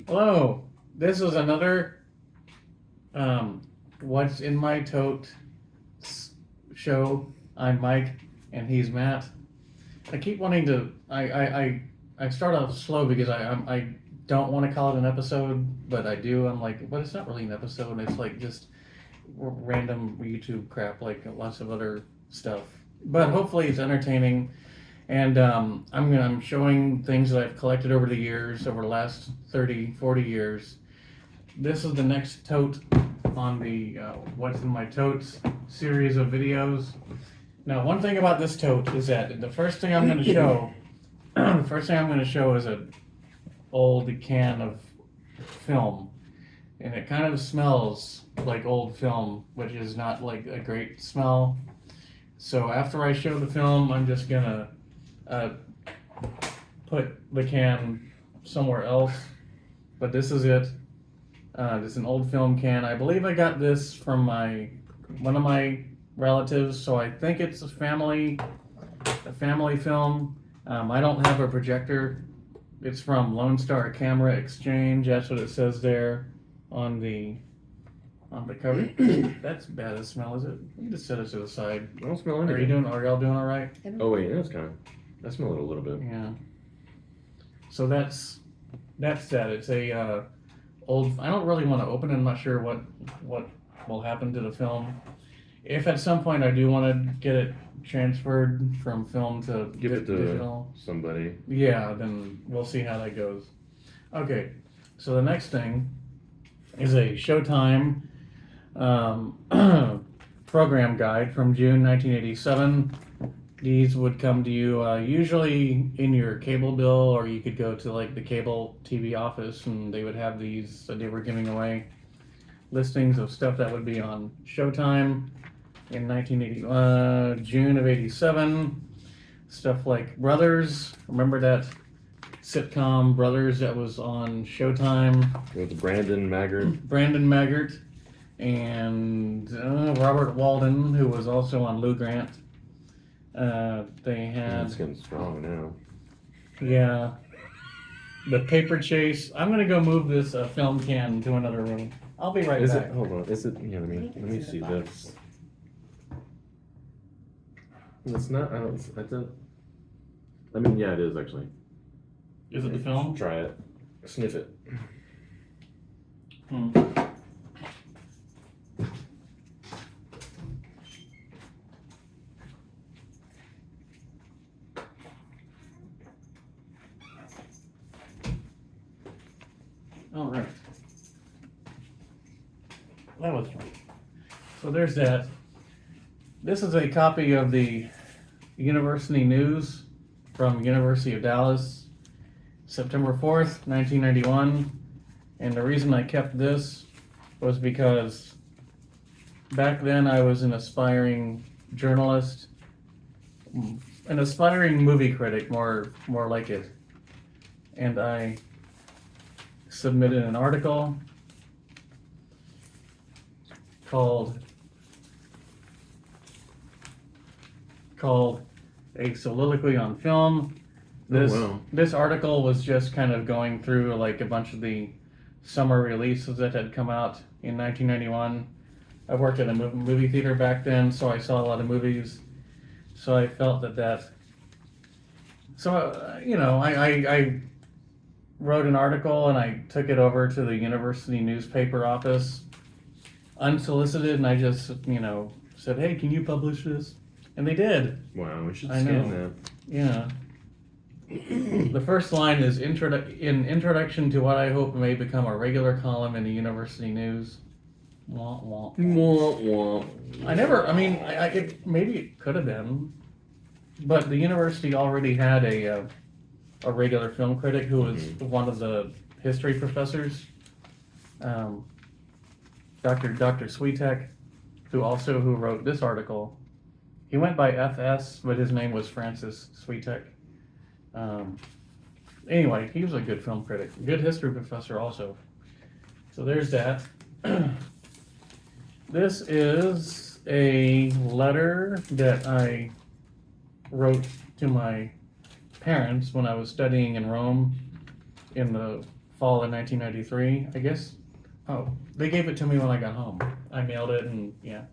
Hello, this is another What's in My Tote show. I'm Mike, and he's Matt. I keep wanting to. I start off slow because I don't want to call it an episode, but I do. I'm like, but it's not really an episode. It's like just random YouTube crap, like lots of other stuff. But hopefully, it's entertaining. And I'm showing things that I've collected over the years, over the last 30, 40 years. This is the next tote on the What's in My Totes series of videos. Now, one thing about this tote is that the first thing I'm going to show, is an old can of film, and it kind of smells like old film, which is not like a great smell. So after I show the film, I'm just gonna put the can somewhere else. But this is it. This is an old film can. I believe I got this from one of my relatives, so I think it's a family film. I don't have a projector. It's from Lone Star Camera Exchange. That's what it says there on the cover. That's bad as smell, is it? You just set it to the side. I don't smell anything. Are y'all doing all right? Oh wait, that's kind of. I smell it a little bit. Yeah. So that's that. It's a old. I don't really want to open it. I'm not sure what will happen to the film. If at some point I do want to get it transferred from film to Give it to digital, somebody. yeah, then we'll see how that goes. Okay, so the next thing is a Showtime program guide from June 1987. These would come to you usually in your cable bill, or you could go to like the cable TV office and they would have these that they were giving away listings of stuff that would be on Showtime in June of 87. Stuff like Brothers. Remember that sitcom Brothers that was on Showtime? With Brandon Maggart and Robert Walden, who was also on Lou Grant. They had. It's getting strong now. Yeah. The Paper Chase. I'm gonna go move this film can to another room. I'll be right back. Hold on. Is it? Yeah. Let me see this. It's not. I don't. I mean, yeah, it is actually. Is it the film? Try it. Sniff it. All right. That was fun. So there's that. This is a copy of the University News from University of Dallas, September 4th, 1991. And the reason I kept this was because back then I was an aspiring journalist, an aspiring movie critic, more like it. And I submitted an article called A Soliloquy on Film. This article was just kind of going through like a bunch of the summer releases that had come out in 1991. I worked at a movie theater back then, so I saw a lot of movies. So I felt that. So I wrote an article and I took it over to the university newspaper office, unsolicited, and I just said, "Hey, can you publish this?" And they did. Wow, we should scan that. Yeah. The first line is introduction to what I hope may become a regular column in the university news. Wah, wah, wah. Wah. Maybe it could have been, but the university already had a regular film critic who was one of the history professors, Dr. Switek, who wrote this article. He went by FS, but his name was Francis Switek. Anyway, he was a good film critic, good history professor also. So there's that. This is a letter that I wrote to my parents when I was studying in Rome in the fall of 1993, I guess. Oh, they gave it to me when I got home. I mailed it, and yeah.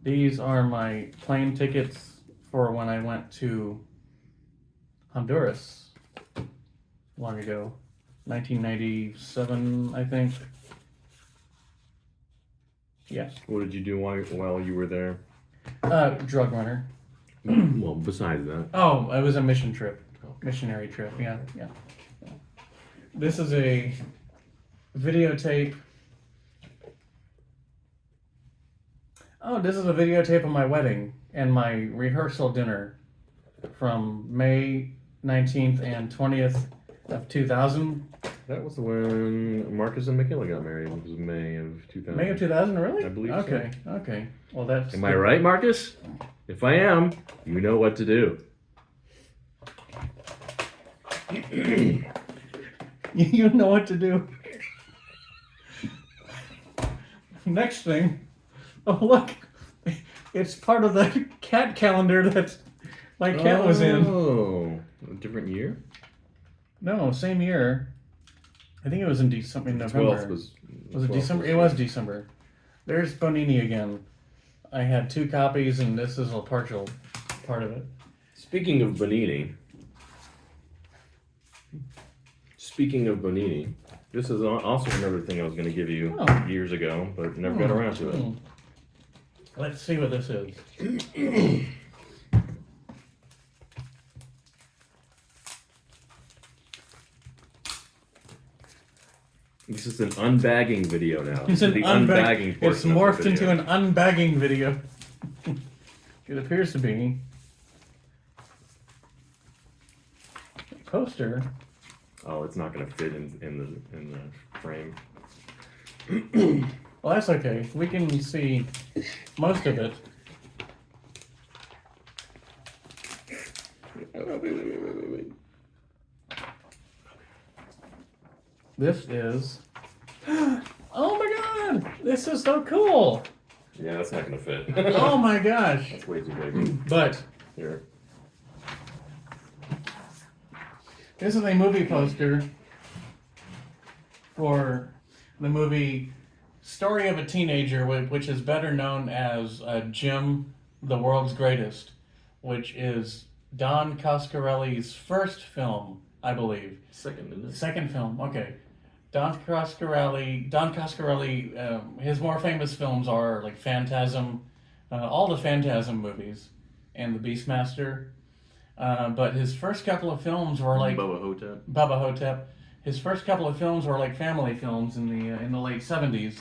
These are my plane tickets for when I went to Honduras long ago. 1997, I think. Yeah. What did you do while you were there? Drug runner. Well, besides that. Oh, it was a mission trip. Okay. Missionary trip, yeah. This is a videotape. Oh, this is a videotape of my wedding and my rehearsal dinner from May 19th and 20th of 2000. That was when Marcus and Michaela got married. It was May of 2000. May of 2000, really? I believe so. Okay. Well, that's... Am I right, Marcus? If I am, you know what to do. You know what to do. Next thing. Oh, look. It's part of the cat calendar that my cat was in. Oh, a different year? No, same year. I think it was in November. 12th was it December? It was December. There's Bonini again. I had 2 copies, and this is a partial part of it. Speaking of Bonini, this is also another thing I was going to give you years ago, but never got around to it. Let's see what this is. This is an unbagging video now. It's an unbagging portion. It's morphed into an unbagging video. It appears to be a poster. Oh, it's not going to fit in the frame. Well, that's okay. We can see most of it. Wait. This is... Oh my god! This is so cool! Yeah, that's not going to fit. Oh my gosh! That's way too big. But... Here. This is a movie poster for the movie Story of a Teenager, which is better known as Jim, the World's Greatest, which is Don Coscarelli's first film, I believe. Second, isn't it? Second film, okay. Don Coscarelli, his more famous films are like Phantasm, all the Phantasm movies, and The Beastmaster. But his first couple of films were like Bubba Hotep. His first couple of films were like family films in the late 70s.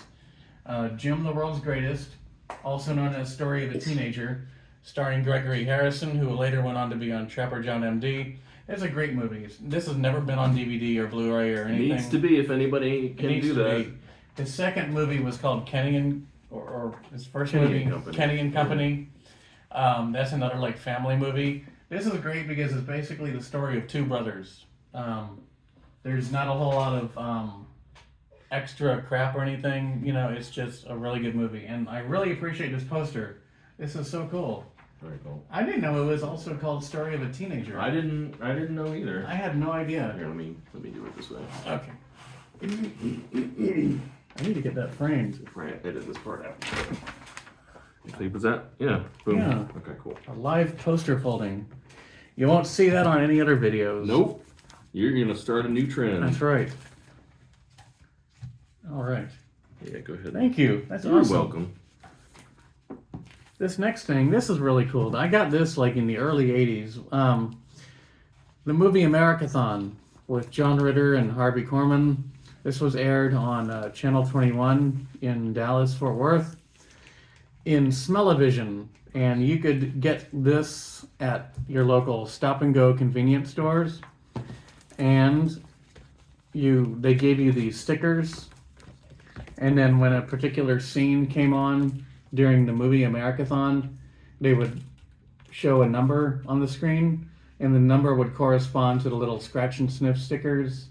Jim, the World's Greatest, also known as Story of a Teenager, starring Gregory Harrison, who later went on to be on Trapper John M.D. It's a great movie. This has never been on DVD or Blu-ray or anything. Needs to be if anybody can do that. His second movie was called Kenny or his first movie, Kenny and Company. That's another like family movie. This is great because it's basically the story of 2 brothers. There's not a whole lot of extra crap or anything. You know, it's just a really good movie, and I really appreciate this poster. This is so cool. Very cool. I didn't know it was also called Story of a Teenager. I didn't know either. I had no idea. Here, let me do it this way. Okay. I need to get that framed. Edit this part out. See, was that? Yeah. Boom. Yeah. Okay, cool. A live poster folding. You won't see that on any other videos. Nope. You're gonna start a new trend. That's right. All right. Yeah, go ahead. Thank you. That's You're awesome. welcome. This next thing, this is really cool. I got this like in the early 80s. The movie Americathon with John Ritter and Harvey Korman. This was aired on Channel 21 in Dallas, Fort Worth, in Smell-O-Vision. And you could get this at your local stop-and-go convenience stores. And they gave you these stickers. And then when a particular scene came on during the movie Americathon, they would show a number on the screen, and the number would correspond to the little scratch and sniff stickers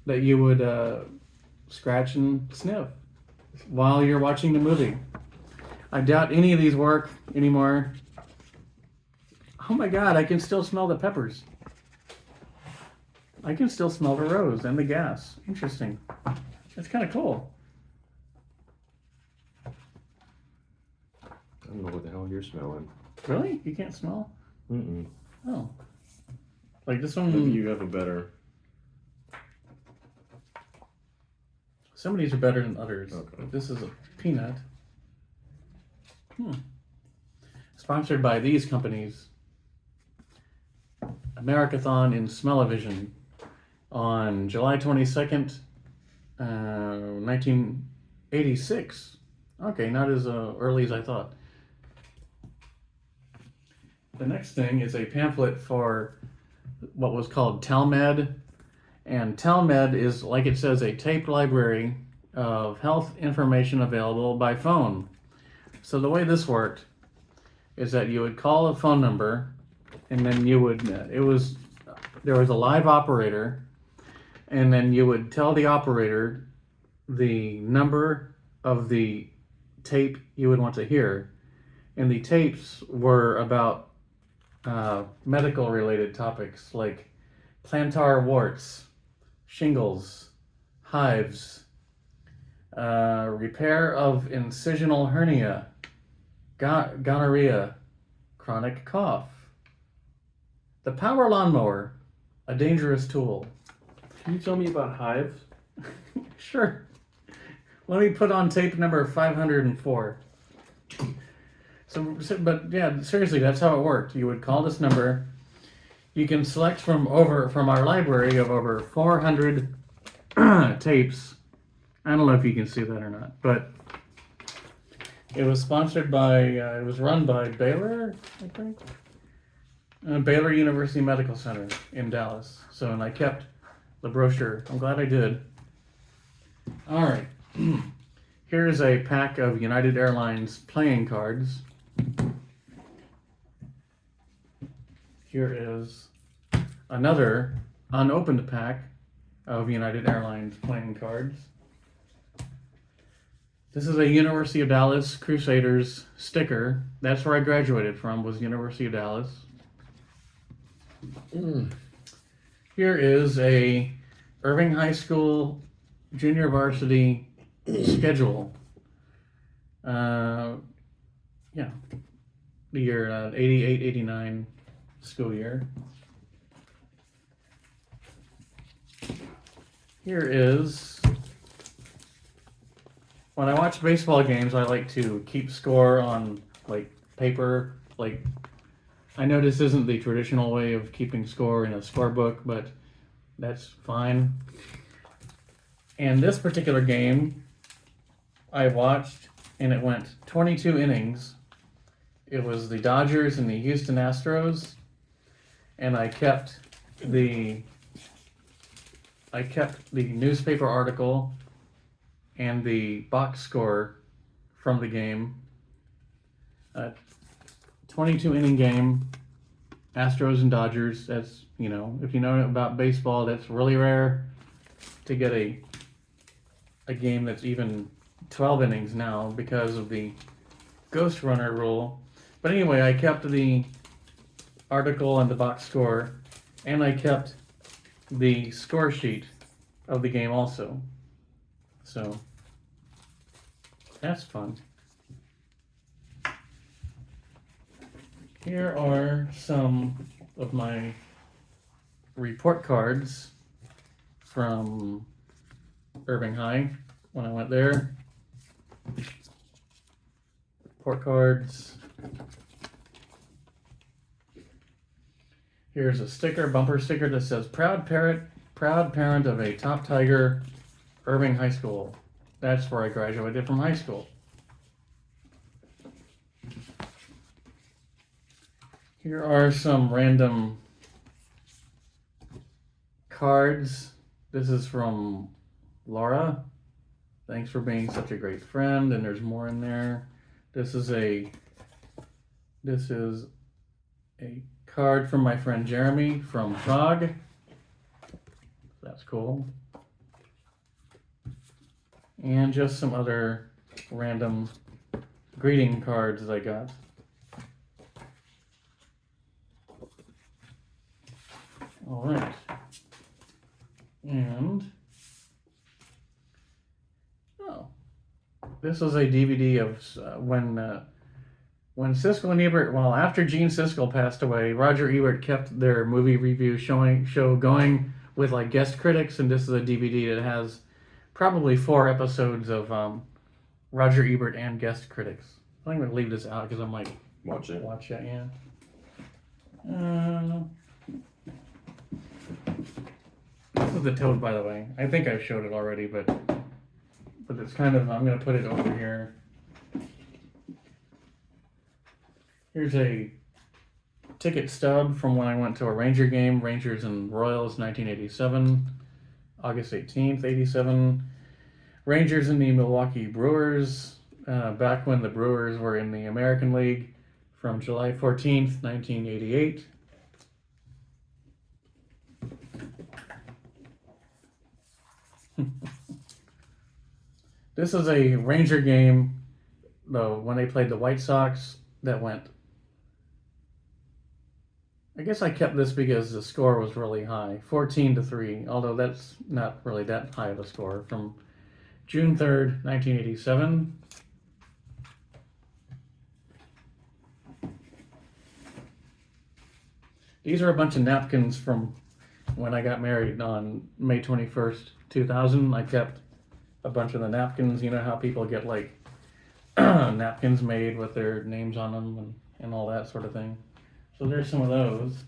that you would scratch and sniff while you're watching the movie. I doubt any of these work anymore. Oh my god, I can still smell the peppers. I can still smell the rose and the gas. Interesting. It's kind of cool. I don't know what the hell you're smelling. Really? You can't smell? Mm-mm. Oh. Like this Maybe one. you have a better. Some of these are better than others. Okay. This is a peanut. Sponsored by these companies. Americathon in Smell-O-Vision on July 22nd, 1986. Okay, not as early as I thought. The next thing is a pamphlet for what was called TALMED. And TALMED is, like it says, a tape library of health information available by phone. So the way this worked is that you would call a phone number, and then you would, there was a live operator, and then you would tell the operator the number of the tape you would want to hear. And the tapes were about medical related topics like plantar warts, shingles, hives, repair of incisional hernia, gonorrhea, chronic cough, the power lawnmower, a dangerous tool. Can you tell me about hives? Sure. Let me put on tape number 504. But yeah, seriously, that's how it worked. You would call this number. You can select from our library of over 400 tapes. I don't know if you can see that or not, but it was sponsored by. It was run by Baylor, I think. Baylor University Medical Center in Dallas. So, and I kept the brochure. I'm glad I did. All right. Here's a pack of United Airlines playing cards. Here is another unopened pack of United Airlines playing cards. This is a University of Dallas Crusaders sticker. That's where I graduated from, was University of Dallas. Here is a Irving High School junior varsity schedule. Yeah, the year 88-89 school year. Here is, when I watch baseball games, I like to keep score on like paper. Like, I know this isn't the traditional way of keeping score in a scorebook, but that's fine. And this particular game I watched, and it went 22 innings. It was the Dodgers and the Houston Astros, and I kept the newspaper article and the box score from the game. 22 inning game, Astros and Dodgers. That's, if you know about baseball, that's really rare to get a game that's even 12 innings now because of the ghost runner rule. But anyway, I kept the article and the box score, and I kept the score sheet of the game also. So that's fun. Here are some of my report cards from Irving High when I went there. Report cards. Here's a bumper sticker that says proud parent of a top tiger, Irving High School. That's where I graduated from high school. Here are some random cards. This is from Laura. Thanks for being such a great friend, and there's more in there. This is a card from my friend Jeremy from Prague. That's cool. And just some other random greeting cards that I got. All right. This is a DVD of when Siskel and Ebert, well, after Gene Siskel passed away, Roger Ebert kept their movie review show going with like guest critics, and this is a DVD that has probably 4 episodes of Roger Ebert and guest critics. I'm gonna leave this out because I might Watch it. watch that. Yeah. This is the Toad, by the way. I think I've showed it already, but it's kind of. I'm gonna put it over here. Here's a ticket stub from when I went to a Ranger game, Rangers and Royals, 1987, August 18th, 87. Rangers and the Milwaukee Brewers, back when the Brewers were in the American League, from July 14th, 1988. This is a Ranger game, though, when they played the White Sox, that went. I guess I kept this because the score was really high, 14-3, although that's not really that high of a score, from June 3rd, 1987. These are a bunch of napkins from when I got married on May 21st, 2000. I kept a bunch of the napkins. You know how people get like napkins made with their names on them and all that sort of thing. So there's some of those.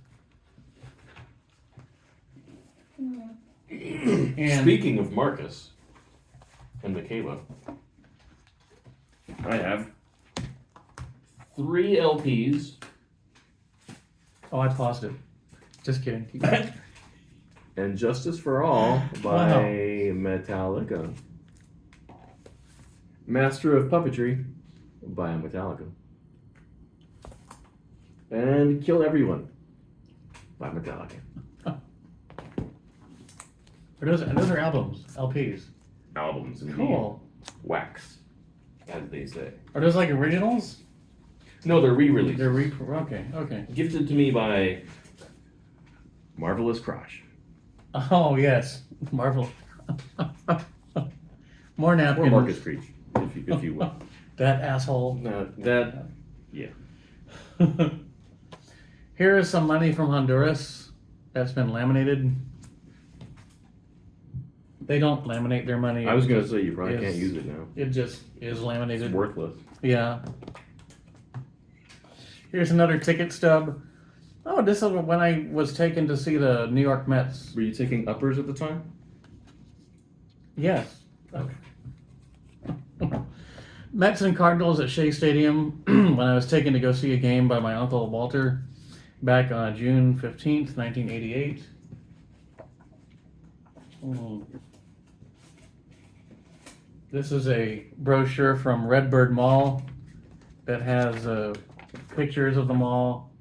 And Speaking of Marcus and Michaela, I have 3 LPs. oh, I paused it. Just kidding. Keep going. And Justice for All by Metallica. Master of Puppetry by Metallica. And Kill Everyone by Metallica. Those are albums, LPs. Albums, indeed. Cool. Wax, as they say. Are those like originals? No, they're re-releases. They're okay. Gifted to me by Marvelous Crush. Oh yes, Marvel. More napkins. Or Marcus Creech, if you will. That asshole. Yeah. Here is some money from Honduras that's been laminated. They don't laminate their money. I was going to say, you probably can't use it now. It just is laminated. It's worthless. Yeah. Here's another ticket stub. Oh, this is when I was taken to see the New York Mets. Were you taking uppers at the time? Yes. Mets and Cardinals at Shea Stadium when I was taken to go see a game by my uncle Walter back on June 15th, 1988. This is a brochure from Redbird Mall that has pictures of the mall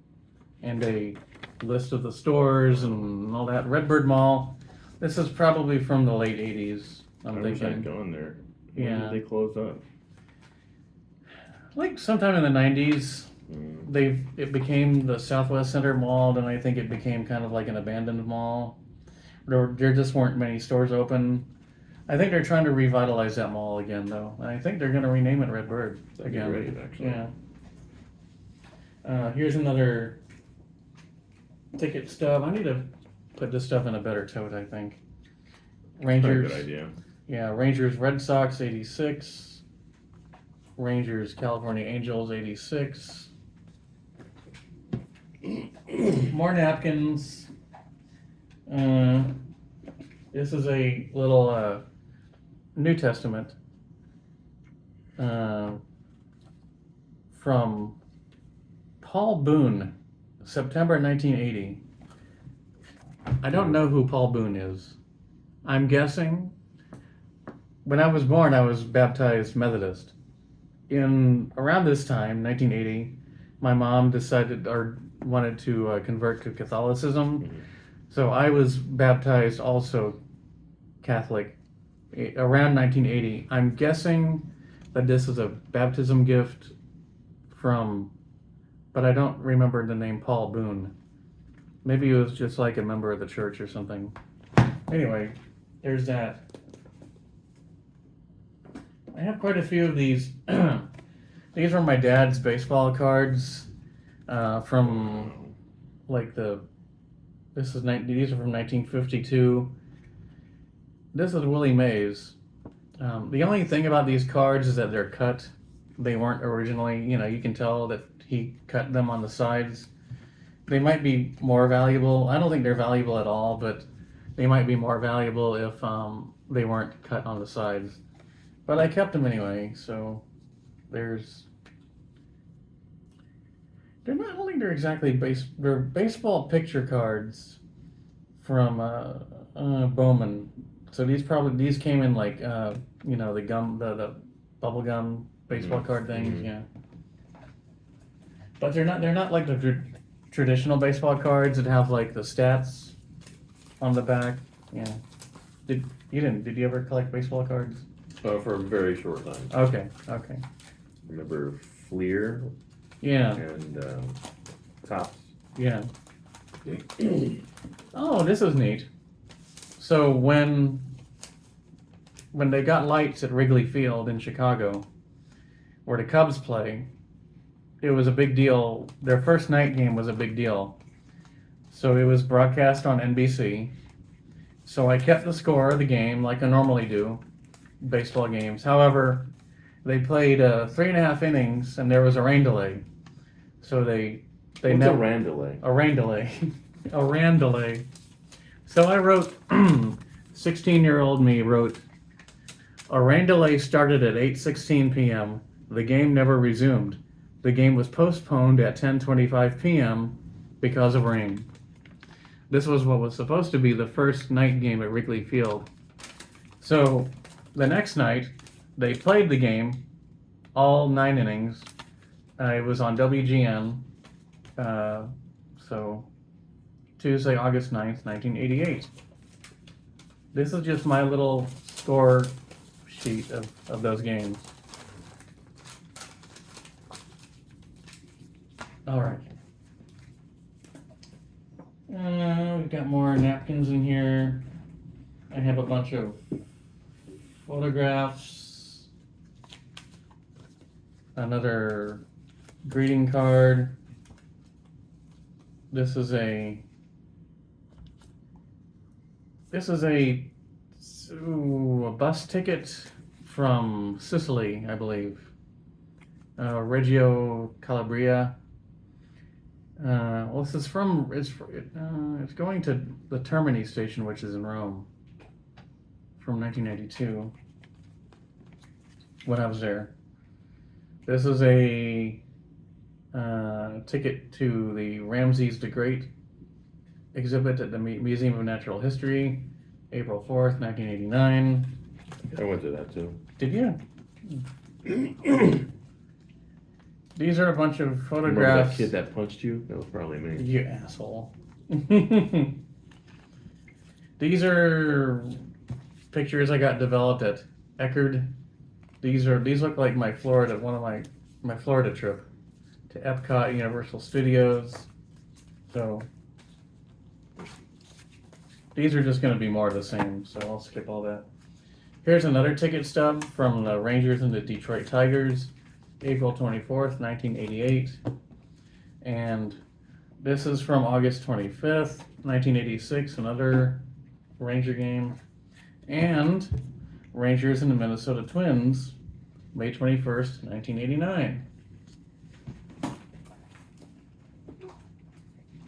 and a list of the stores and all that. Redbird Mall. This is probably from the late 80s. I wish I'd gone there. When Yeah. did they close up? Like sometime in the 90s. It became the Southwest Center Mall, and I think it became kind of like an abandoned mall. There just weren't many stores open. I think they're trying to revitalize that mall again, though. And I think they're going to rename it Redbird again. That'd be great, actually. Yeah. Here's another ticket stub. I need to put this stuff in a better tote, I think. Rangers. Good idea. Yeah, Rangers Red Sox 86. Rangers California Angels 86. More napkins. This is a little New Testament from Paul Boone, September 1980. I don't know who Paul Boone is. I'm guessing. When I was born, I was baptized Methodist. In around this time, 1980, my mom decided or wanted to convert to Catholicism. Mm-hmm. So I was baptized also Catholic around 1980. I'm guessing that this is a baptism gift from, but I don't remember the name Paul Boone. Maybe it was just like a member of the church or something. Anyway, there's that. I have quite a few of these. These are my dad's baseball cards from like the. These are from 1952. This is Willie Mays. The only thing about these cards is that they're cut. They weren't originally, you can tell that he cut them on the sides. They might be more valuable. I don't think they're valuable at all, but they might be more valuable if they weren't cut on the sides. But I kept them anyway, so there's. They're not, I don't think they're exactly they're baseball picture cards from Bowman. So these came in like the bubble gum baseball card things, yeah. But they're not like the traditional baseball cards that have like the stats on the back. Yeah. Did you ever collect baseball cards? For a very short time. Okay. Remember Fleer Yeah. and Tops. Yeah. Oh, this is neat. So when they got lights at Wrigley Field in Chicago, where the Cubs play, it was a big deal. Their first night game was a big deal. So it was broadcast on NBC. So I kept the score of the game like I normally do, baseball games. However, they played 3.5 innings and there was a rain delay. So they What's never a rain delay? a rain delay. A rain delay. So I wrote 16-year-old me wrote a rain delay started at 8:16 p.m. The game never resumed. The game was postponed at 10:25 p.m. because of rain. This was what was supposed to be the first night game at Wrigley Field. So the next night, they played the game, all 9 innings. It was on WGN. So Tuesday, August 9th, 1988. This is just my little score sheet of those games. All right. We've got more napkins in here. I have a bunch of photographs. Another greeting card. This is a bus ticket from Sicily, I believe. Reggio Calabria. Well, this is it's going to the Termini station, which is in Rome, from 1982. When I was there. This is a ticket to the Ramses the Great exhibit at the Museum of Natural History, April 4th, 1989. I went to that too. Did you? These are a bunch of Remember photographs. that kid that punched you? That was probably me. You asshole. These are pictures I got developed at Eckerd. These look like my Florida trip to Epcot, Universal Studios. So these are just going to be more of the same, so I'll skip all that. Here's another ticket stub from the Rangers and the Detroit Tigers, April 24th, 1988. And this is from August 25th, 1986, another Ranger game. And Rangers and the Minnesota Twins, May 21st, 1989.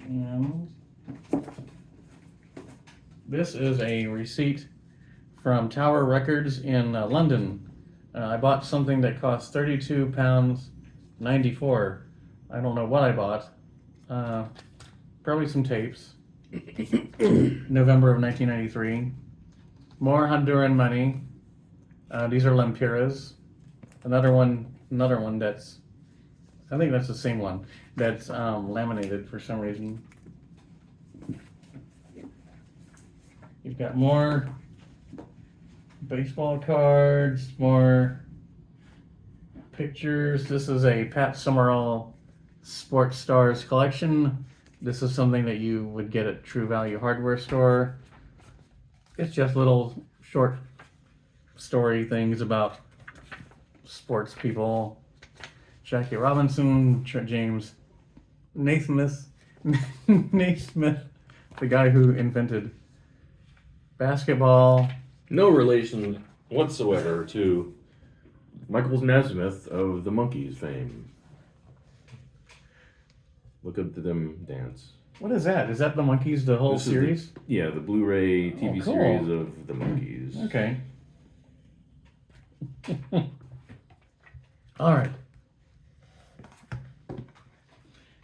And this is a receipt from Tower Records in London. I bought something that cost £32.94. I don't know what I bought. Probably some tapes. November of 1993. More Honduran money. These are lempiras. Another one that's, I think that's the same one, that's laminated for some reason. You've got more baseball cards, more pictures. This is a Pat Summerall Sports Stars collection. This is something that you would get at True Value Hardware Store. It's just little short story things about sports people. Jackie Robinson, James Naismith, Naismith, the guy who invented basketball. No relation whatsoever to Michael Nesmith of the Monkees fame. Look up to them dance. What is that? Is that the Monkees, the whole series? The Blu-ray TV cool. series of the Monkees. Okay. All right.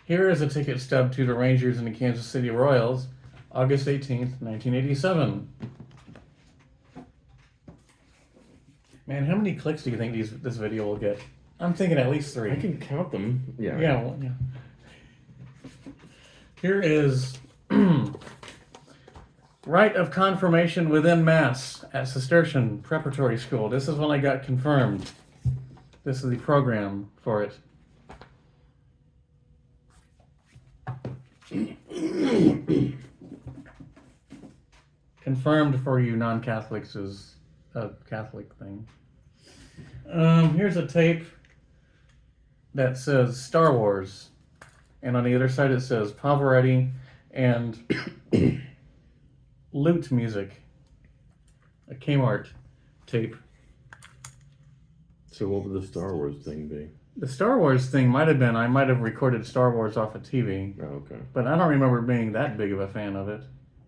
Here is a ticket stub to the Rangers and the Kansas City Royals, August 18th, 1987. Man, how many clicks do you think this video will get? I'm thinking at least 3. I can count them. Yeah. Yeah. Well, yeah. Here is rite of confirmation within Mass at Cistercian Preparatory School. This is when I got confirmed. This is the program for it. Confirmed for you non-Catholics is a Catholic thing. Here's a tape that says Star Wars, and on the other side it says Pavarotti and lute music. A Kmart tape. So what would the Star Wars thing be? The Star Wars thing might have been, I might have recorded Star Wars off a TV. Oh, okay. But I don't remember being that big of a fan of it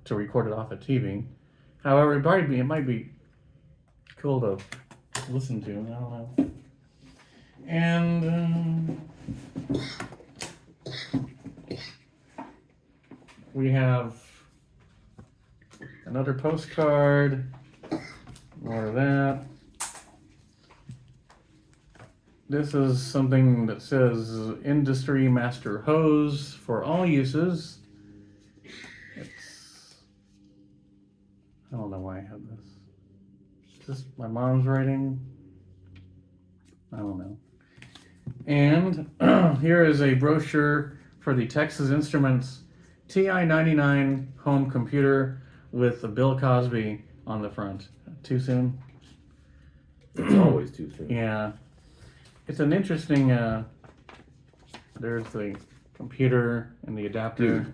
to record it off a TV. However, it might be cool to listen to. I don't know. And we have another postcard. More of that. This is something that says Industry Master Hose for all uses. I don't know why I have this. Is this my mom's writing? I don't know. And here is a brochure for the Texas Instruments TI-99 home computer with a Bill Cosby on the front. Too soon? It's always too soon. Yeah. It's an interesting, there's the computer and the adapter.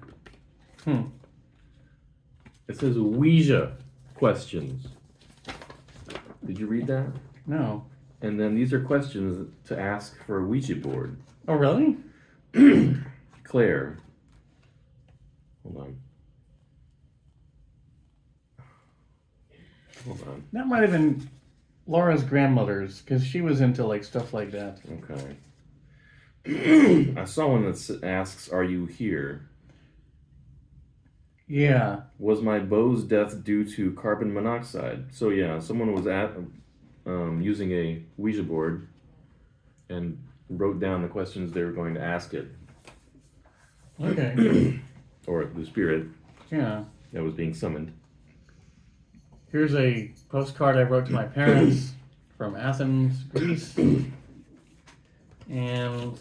It says Ouija questions. Did you read that? No. And then these are questions to ask for a Ouija board. Oh, really? Claire. Hold on. Hold on. That might have been Laura's grandmother's, because she was into like stuff like that. Okay. I saw one that asks, "Are you here?" Yeah. Was my beau's death due to carbon monoxide? So yeah, someone was using a Ouija board and wrote down the questions they were going to ask it. Okay. Or the spirit Yeah. that was being summoned. Here's a postcard I wrote to my parents from Athens, Greece. And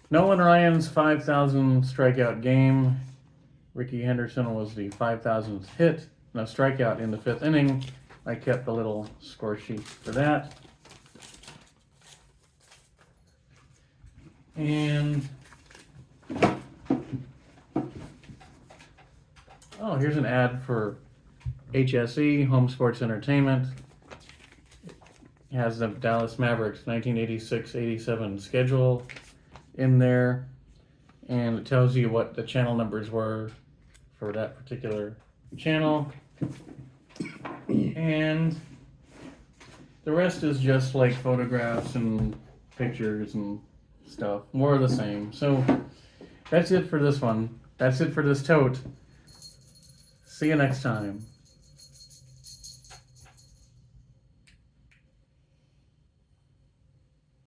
Nolan Ryan's 5,000 strikeout game. Ricky Henderson was the 5,000th hit. No, strikeout in the 5th inning. I kept the little score sheet for that. And oh, here's an ad for HSE, Home Sports Entertainment. It has the Dallas Mavericks 1986-87 schedule in there, and it tells you what the channel numbers were for that particular channel. And the rest is just like photographs and pictures and stuff. More of the same. So that's it for this one. That's it for this tote. See you next time.